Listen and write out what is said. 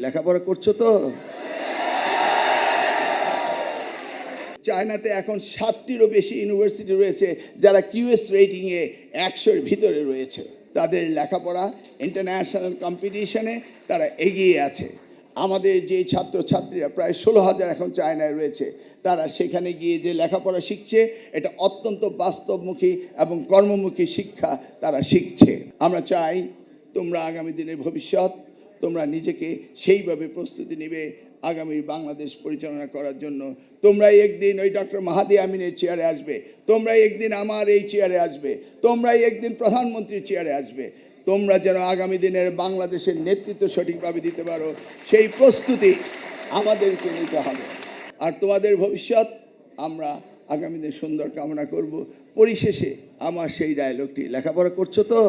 লেখাপড়া করছো তো? চায়নাতে এখন 7টিরও বেশি ইউনিভার্সিটি রয়েছে যারা কিউএস রেটিংয়ে 100-এর ভিতরে রয়েছে। তাদের লেখাপড়া ইন্টারন্যাশনাল কম্পিটিশনে তারা এগিয়ে আছে। আমাদের যে ছাত্রছাত্রীরা প্রায় 16,000 এখন চায়নায় রয়েছে, তারা সেখানে গিয়ে যে লেখাপড়া শিখছে এটা অত্যন্ত বাস্তবমুখী এবং কর্মমুখী শিক্ষা তারা শিখছে। আমরা চাই তোমরা আগামী দিনের ভবিষ্যৎ, তোমরা নিজেকে সেইভাবে প্রস্তুতি নেবে আগামী বাংলাদেশ পরিচালনা করার জন্য। তোমরাই একদিন ওই ডক্টর মাহাদি আমিনের চেয়ারে আসবে, তোমরাই একদিন আমার এই চেয়ারে আসবে, তোমরাই একদিন প্রধানমন্ত্রীর চেয়ারে আসবে। তোমরা যেন আগামী দিনের বাংলাদেশের নেতৃত্ব সঠিকভাবে দিতে পারো, সেই প্রস্তুতি আমাদেরকে নিতে হবে। আর তোমাদের ভবিষ্যৎ আমরা আগামী দিনে সুন্দর কামনা করব। পরিশেষে আমার সেই ডায়লগটি, লেখাপড়া করছো তো?